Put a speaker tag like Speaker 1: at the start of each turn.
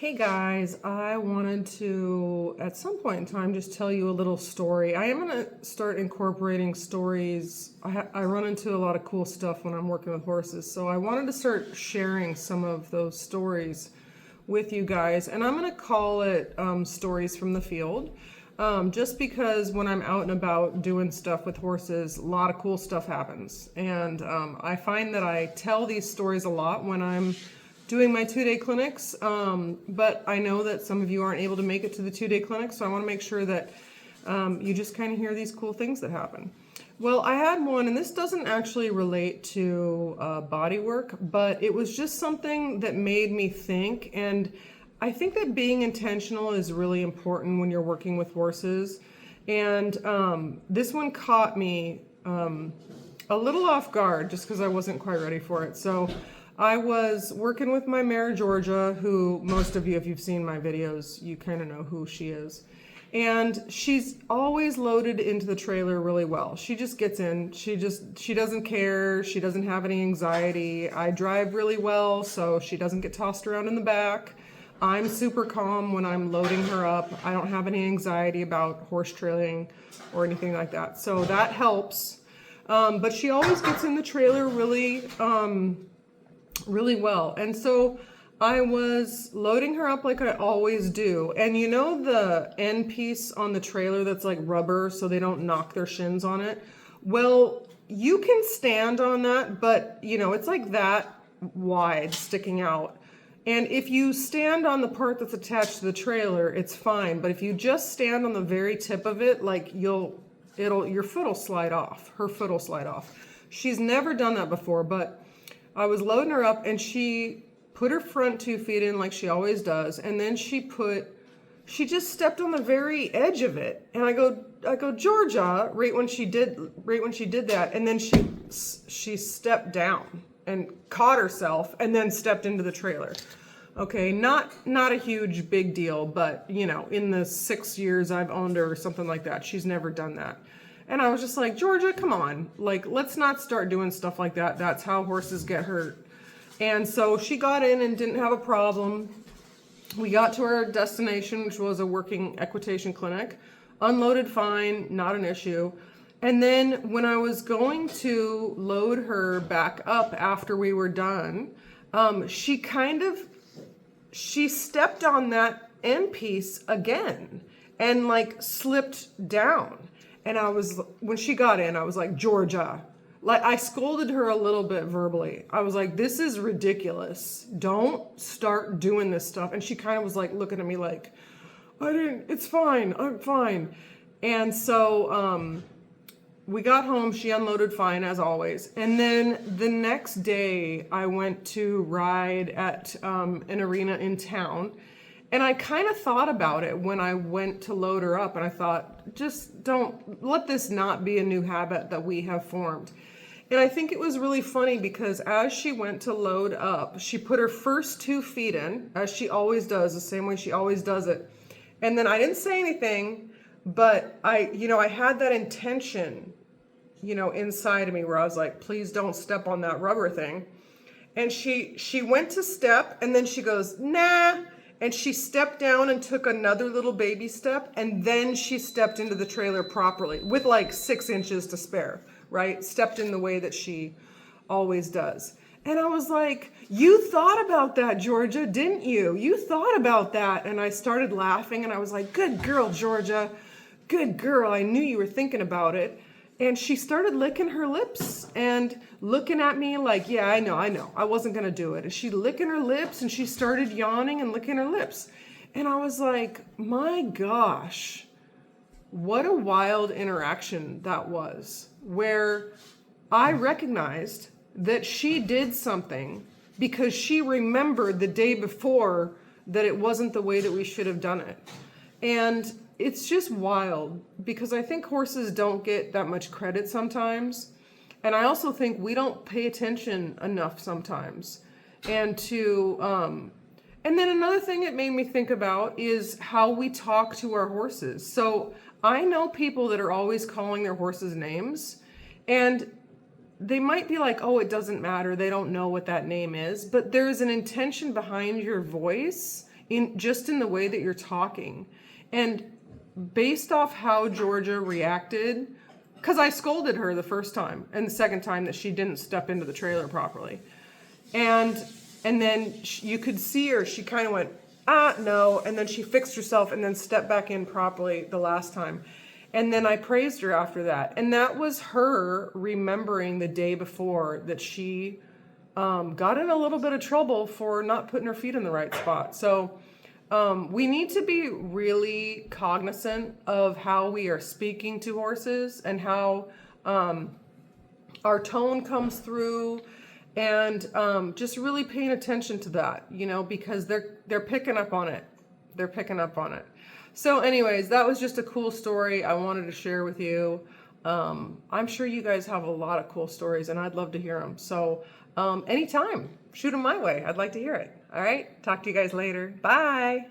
Speaker 1: Hey guys, I wanted to, at some point in time, just tell you a little story. I am going to start incorporating stories. I run into a lot of cool stuff when I'm working with horses, so I wanted to start sharing some of those stories with you guys, and I'm going to call it Stories from the Field, just because when I'm out and about doing stuff with horses, a lot of cool stuff happens. And I find that I tell these stories a lot when I'm doing my 2-day clinics, but I know that some of you aren't able to make it to the 2-day clinics, so I want to make sure that you just kind of hear these cool things that happen. Well, I had one, and this doesn't actually relate to body work, but it was just something that made me think, and I think that being intentional is really important when you're working with horses. And this one caught me a little off guard just because I wasn't quite ready for it. So I was working with my mare, Georgia, who most of you, if you've seen my videos, you kind of know who she is. And she's always loaded into the trailer really well. She just gets in. She doesn't care. She doesn't have any anxiety. I drive really well, so she doesn't get tossed around in the back. I'm super calm when I'm loading her up. I don't have any anxiety about horse trailing or anything like that. So that helps. But she always gets in the trailer really well. And so I was loading her up like I always do. And you know the end piece on the trailer that's like rubber so they don't knock their shins on it? Well, you can stand on that, but you know, it's like that wide sticking out. And if you stand on the part that's attached to the trailer, it's fine. But if you just stand on the very tip of it, like your foot will slide off. Her foot will slide off. She's never done that before, but I was loading her up and she put her front 2 feet in like she always does. And then she just stepped on the very edge of it. And I go, Georgia, right when she did that. And then she stepped down and caught herself and then stepped into the trailer. Okay, not a huge big deal, but you know, in the 6 years I've owned her or something like that, she's never done that. And I was just like, Georgia, come on, like, let's not start doing stuff like that. That's how horses get hurt. And so she got in and didn't have a problem. We got to our destination, which was a working equitation clinic, unloaded fine, not an issue. And then when I was going to load her back up after we were done, she stepped on that end piece again and like slipped down. And when she got in, I was like, Georgia, like I scolded her a little bit verbally. I was like, this is ridiculous. Don't start doing this stuff. And she kind of was like looking at me like, it's fine. I'm fine. And so, we got home, she unloaded fine as always. And then the next day I went to ride at an arena in town. And I kind of thought about it when I went to load her up. And I thought, just don't let this not be a new habit that we have formed. And I think it was really funny because as she went to load up, she put her first 2 feet in, as she always does, the same way she always does it. And then I didn't say anything, but I had that intention, inside of me where I was like, please don't step on that rubber thing. And she went to step and then she goes, nah. And she stepped down and took another little baby step. And then she stepped into the trailer properly with like 6 inches to spare, right? Stepped in the way that she always does. And I was like, you thought about that, Georgia, didn't you? You thought about that. And I started laughing and I was like, good girl, Georgia. Good girl. I knew you were thinking about it. And she started licking her lips and looking at me like, yeah, I know. I wasn't going to do it. And she licking her lips and she started yawning and licking her lips. And I was like, my gosh, what a wild interaction that was, where I recognized that she did something because she remembered the day before that it wasn't the way that we should have done it. And it's just wild because I think horses don't get that much credit sometimes. And I also think we don't pay attention enough sometimes. And then another thing it made me think about is how we talk to our horses. So I know people that are always calling their horses names, and they might be like, oh, it doesn't matter. They don't know what that name is. But there's an intention behind your voice in the way that you're talking. And based off how Georgia reacted, because I scolded her the first time and the second time that she didn't step into the trailer properly. And then you could see her, she kind of went, no. And then she fixed herself and then stepped back in properly the last time. And then I praised her after that. And that was her remembering the day before that she got in a little bit of trouble for not putting her feet in the right spot. So we need to be really cognizant of how we are speaking to horses and how our tone comes through, and just really paying attention to that, because they're picking up on it. They're picking up on it. So anyways, that was just a cool story I wanted to share with you. I'm sure you guys have a lot of cool stories, and I'd love to hear them. So anytime, shoot them my way. I'd like to hear it. All right. Talk to you guys later. Bye.